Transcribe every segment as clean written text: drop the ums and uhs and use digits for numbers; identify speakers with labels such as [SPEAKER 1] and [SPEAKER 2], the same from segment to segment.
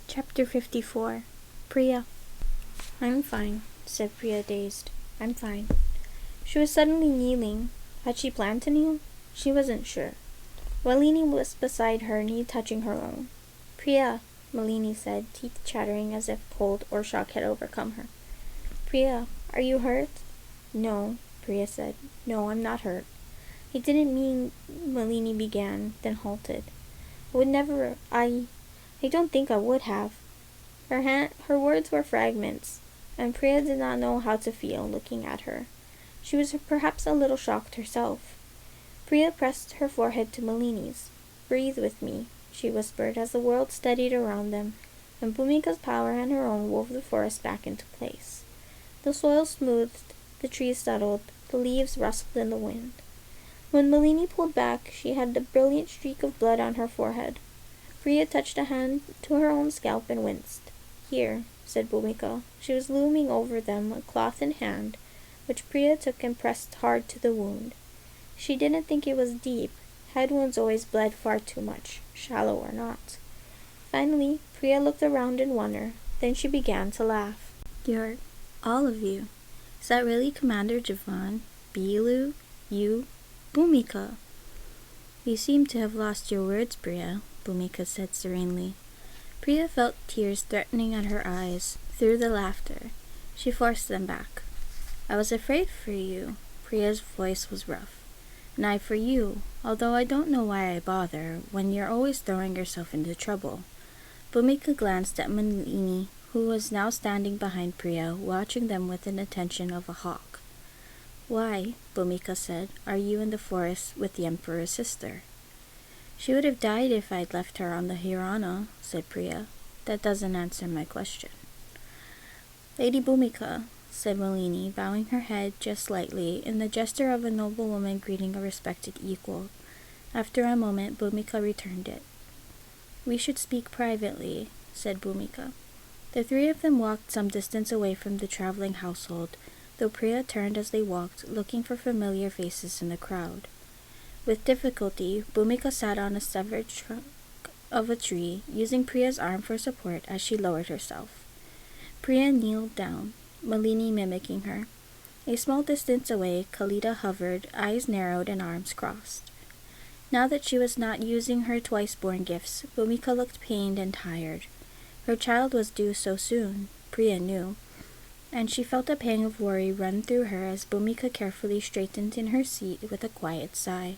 [SPEAKER 1] Chapter 54. Priya. "I'm fine," said Priya, dazed. "I'm fine." She was suddenly kneeling. Had she planned to kneel? She wasn't sure. Malini was beside her, knee touching her own. "Priya," Malini said, teeth chattering as if cold or shock had overcome her. "Priya, are you hurt?" "No," Priya said. "No, I'm not hurt." "I didn't mean," Malini began, then halted. "I would never, I don't think I would have." Her words were fragments, and Priya did not know how to feel looking at her. She was perhaps a little shocked herself. Priya pressed her forehead to Malini's. "Breathe with me," she whispered as the world steadied around them, and Bhumika's power and her own wove the forest back into place. The soil smoothed, the trees settled, the leaves rustled in the wind. When Malini pulled back, she had a brilliant streak of blood on her forehead. Priya touched a hand to her own scalp and winced. "Here," said Bhumika. She was looming over them, a cloth in hand, which Priya took and pressed hard to the wound. She didn't think it was deep. Head wounds always bled far too much, shallow or not. Finally, Priya looked around in wonder. Then she began to laugh. "You're all of you. Is that really Commander Javan, Bilu, you, Bhumika?" "You seem to have lost your words, Priya," Bhumika said serenely. Priya felt tears threatening at her eyes. Through the laughter, she forced them back. "I was afraid for you." Priya's voice was rough. "And I for you, although I don't know why I bother, when you're always throwing yourself into trouble." Bhumika glanced at Malini, who was now standing behind Priya, watching them with the attention of a hawk. "Why," Bhumika said, "are you in the forest with the Emperor's sister?" "She would have died if I'd left her on the Hirana," said Priya. "That doesn't answer my question." "Lady Bhumika," said Malini, bowing her head just slightly, in the gesture of a noble woman greeting a respected equal. After a moment, Bhumika returned it. "We should speak privately," said Bhumika. The three of them walked some distance away from the traveling household, though Priya turned as they walked, looking for familiar faces in the crowd. With difficulty, Bhumika sat on a severed trunk of a tree, using Priya's arm for support as she lowered herself. Priya kneeled down, Malini mimicking her. A small distance away, Kalida hovered, eyes narrowed and arms crossed. Now that she was not using her twice-born gifts, Bhumika looked pained and tired. Her child was due so soon, Priya knew, and she felt a pang of worry run through her as Bhumika carefully straightened in her seat with a quiet sigh.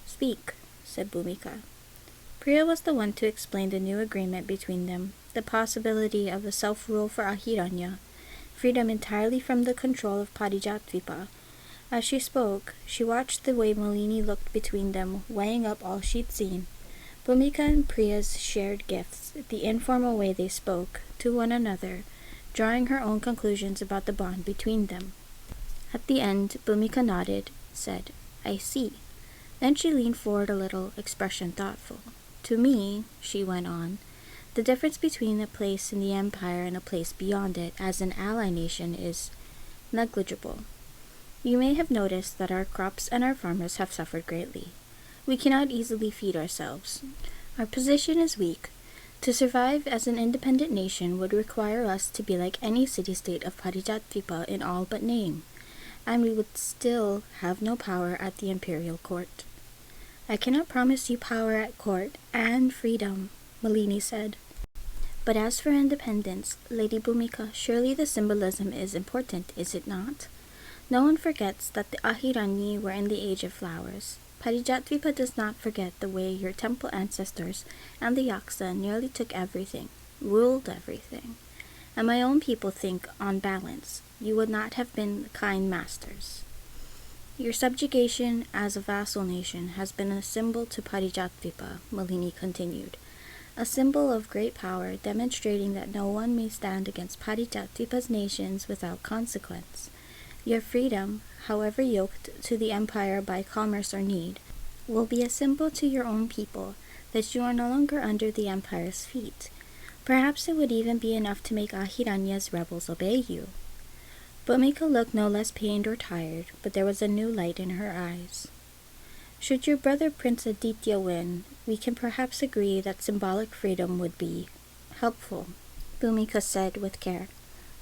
[SPEAKER 1] "Speak," said Bhumika. Priya was the one to explain the new agreement between them, the possibility of a self-rule for Ahiranya, freedom entirely from the control of Parijatvipa. As she spoke, she watched the way Malini looked between them, weighing up all she'd seen. Bhumika and Priya's shared gifts, the informal way they spoke to one another, drawing her own conclusions about the bond between them. At the end, Bhumika nodded, said, "I see." Then she leaned forward a little, expression thoughtful. "To me," she went on, "the difference between a place in the empire and a place beyond it as an ally nation is negligible. You may have noticed that our crops and our farmers have suffered greatly. We cannot easily feed ourselves. Our position is weak. To survive as an independent nation would require us to be like any city-state of Parijatvipa in all but name, and we would still have no power at the imperial court." "I cannot promise you power at court and freedom," Malini said. "But as for independence, Lady Bhumika, surely the symbolism is important, is it not? No one forgets that the Ahiranyi were in the Age of Flowers. Parijatvipa does not forget the way your temple ancestors and the Yaksa nearly took everything, ruled everything. And my own people think, on balance, you would not have been kind masters. Your subjugation as a vassal nation has been a symbol to Parijatvipa," Malini continued. "A symbol of great power, demonstrating that no one may stand against Parijatvipa's nations without consequence. Your freedom, however yoked to the empire by commerce or need, will be a symbol to your own people that you are no longer under the empire's feet. Perhaps it would even be enough to make Ahiranya's rebels obey you." Bhumika looked no less pained or tired, but there was a new light in her eyes. "Should your brother Prince Aditya win, we can perhaps agree that symbolic freedom would be helpful, Bhumika said with care.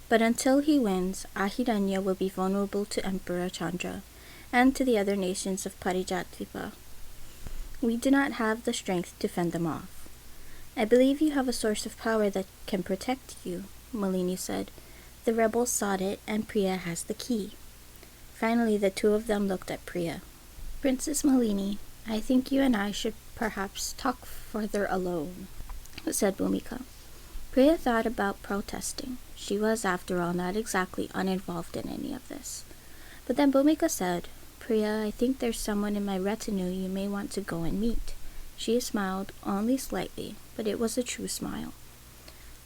[SPEAKER 1] But until he wins, Ahiranya will be vulnerable to Emperor Chandra and to the other nations of Parijatvipa. We do not have the strength to fend them off. I believe you have a source of power that can protect you, Malini said. The rebels sought it, and Priya has the key. Finally, the two of them looked at Priya. Princess Malini, I think you and I should perhaps talk further alone, said Bhumika. Priya thought about protesting. She was, after all, not exactly uninvolved in any of this. But then Bhumika said, Priya, I think there's someone in my retinue you may want to go and meet. She smiled, only slightly, but it was a true smile.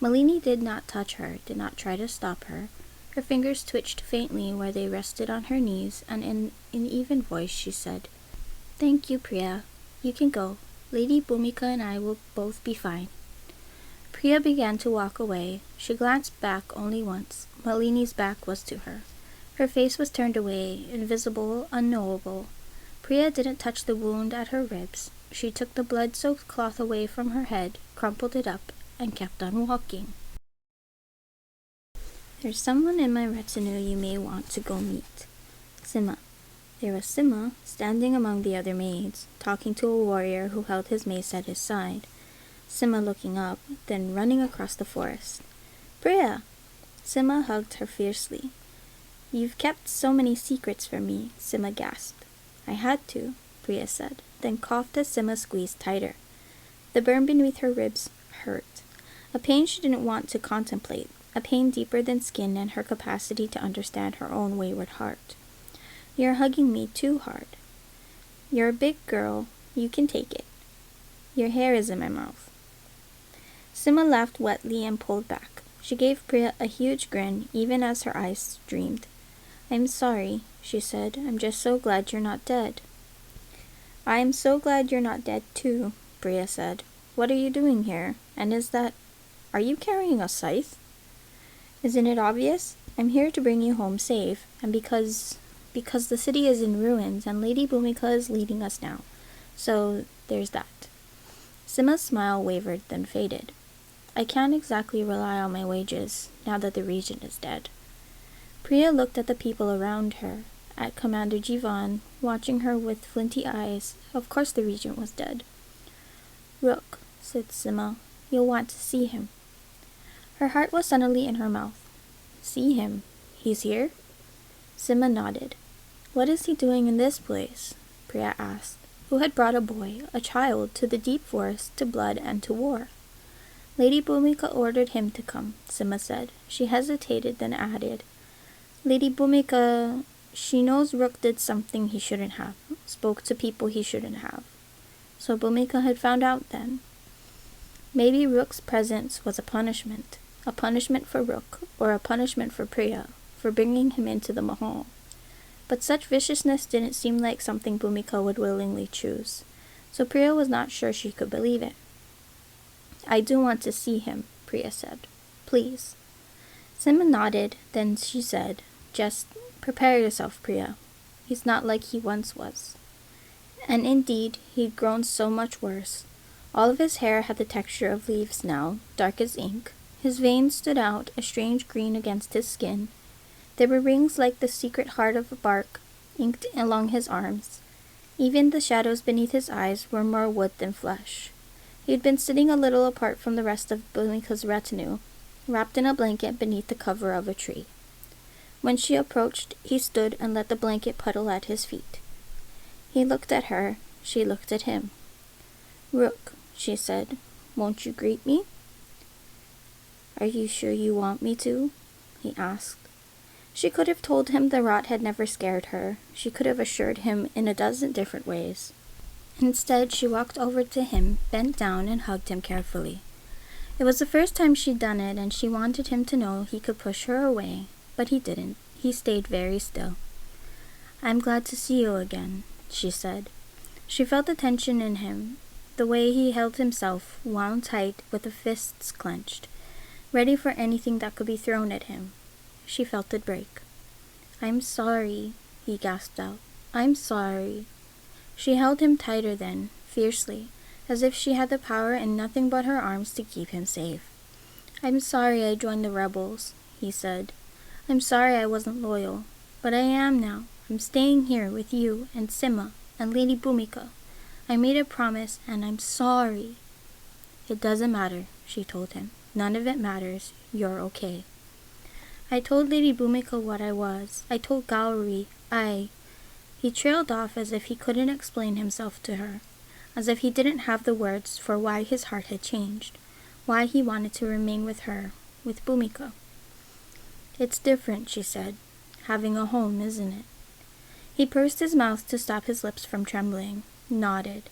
[SPEAKER 1] Malini did not touch her, did not try to stop her. Her fingers twitched faintly where they rested on her knees, and in an even voice she said, Thank you, Priya. You can go. Lady Bhumika and I will both be fine. Priya began to walk away. She glanced back only once. Malini's back was to her. Her face was turned away, invisible, unknowable. Priya didn't touch the wound at her ribs. She took the blood-soaked cloth away from her head, crumpled it up, and kept on walking. There's someone in my retinue you may want to go meet. Sima. There was Sima, standing among the other maids, talking to a warrior who held his mace at his side. Sima looking up, then running across the forest. Priya! Sima hugged her fiercely. You've kept so many secrets from me, Sima gasped. I had to, Priya said, then coughed as Sima squeezed tighter. The burn beneath her ribs hurt. A pain she didn't want to contemplate, a pain deeper than skin and her capacity to understand her own wayward heart. You're hugging me too hard. You're a big girl, you can take it. Your hair is in my mouth. Sima laughed wetly and pulled back. She gave Priya a huge grin, even as her eyes streamed. I'm sorry, she said. I'm just so glad you're not dead. I am so glad you're not dead too, Priya said. What are you doing here? And are you carrying a scythe? Isn't it obvious? I'm here to bring you home safe, and because the city is in ruins and Lady Bhumika is leading us now. So there's that. Sima's smile wavered, then faded. I can't exactly rely on my wages, now that the regent is dead. Priya looked at the people around her, at Commander Jivan, watching her with flinty eyes. Of course the regent was dead. Rook, said Sima, you'll want to see him. Her heart was suddenly in her mouth. See him? He's here? Sima nodded. What is he doing in this place? Priya asked, who had brought a boy, a child, to the deep forest, to blood and to war. Lady Bhumika ordered him to come, Sima said. She hesitated, then added, Lady Bhumika, she knows Rook did something he shouldn't have, spoke to people he shouldn't have. So Bhumika had found out then. Maybe Rook's presence was a punishment for Rook, or a punishment for Priya, for bringing him into the Mahal. But such viciousness didn't seem like something Bhumika would willingly choose, so Priya was not sure she could believe it. I do want to see him, Priya said. Please. Sima nodded, then she said, just prepare yourself, Priya. He's not like he once was. And indeed, he'd grown so much worse. All of his hair had the texture of leaves now, dark as ink. His veins stood out, a strange green against his skin. There were rings like the secret heart of a bark, inked along his arms. Even the shadows beneath his eyes were more wood than flesh. He had been sitting a little apart from the rest of Bhumika's retinue, wrapped in a blanket beneath the cover of a tree. When she approached, he stood and let the blanket puddle at his feet. He looked at her, she looked at him. Rook, she said, won't you greet me? Are you sure you want me to? He asked. She could have told him the rot had never scared her. She could have assured him in a dozen different ways. Instead, she walked over to him, bent down, and hugged him carefully. It was the first time she'd done it, and she wanted him to know he could push her away, but he didn't. He stayed very still. I'm glad to see you again, she said. She felt the tension in him, the way he held himself, wound tight with the fists clenched, ready for anything that could be thrown at him. She felt it break. I'm sorry, he gasped out. I'm sorry. She held him tighter then, fiercely, as if she had the power in nothing but her arms to keep him safe. I'm sorry I joined the rebels, he said. I'm sorry I wasn't loyal, but I am now. I'm staying here with you and Sima and Lady Bhumika. I made a promise and I'm sorry. It doesn't matter, she told him. None of it matters. You're okay. I told Lady Bhumika what I was. I told Gowrie. He trailed off as if he couldn't explain himself to her, as if he didn't have the words for why his heart had changed, why he wanted to remain with her, with Bhumika. It's different, she said. Having a home, isn't it? He pursed his mouth to stop his lips from trembling, nodded.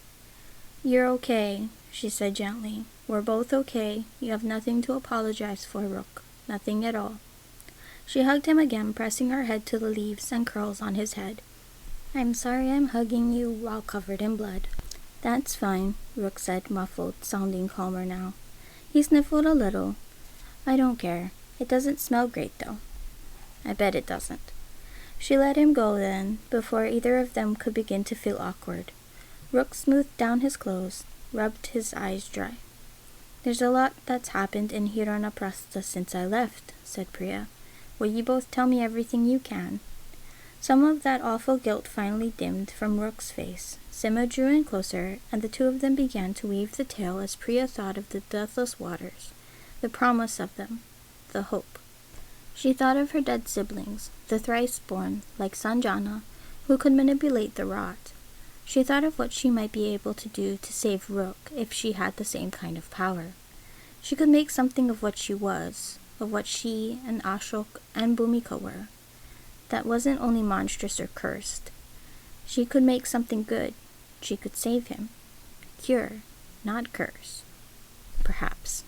[SPEAKER 1] You're okay, she said gently. We're both okay. You have nothing to apologize for, Rook. Nothing at all. She hugged him again, pressing her head to the leaves and curls on his head. I'm sorry I'm hugging you while covered in blood. That's fine, Rook said, muffled, sounding calmer now. He sniffled a little. I don't care. It doesn't smell great, though. I bet it doesn't. She let him go then, before either of them could begin to feel awkward. Rook smoothed down his clothes, rubbed his eyes dry. There's a lot that's happened in Hiranaprastha since I left, said Priya. Will you both tell me everything you can? Some of that awful guilt finally dimmed from Rook's face. Sima drew in closer, and the two of them began to weave the tale as Priya thought of the deathless waters, the promise of them, the hope. She thought of her dead siblings, the thrice-born, like Sanjana, who could manipulate the rot. She thought of what she might be able to do to save Rook if she had the same kind of power. She could make something of what she was, of what she and Ashok and Bhumika were. That wasn't only monstrous or cursed. She could make something good. She could save him. Cure, not curse. Perhaps.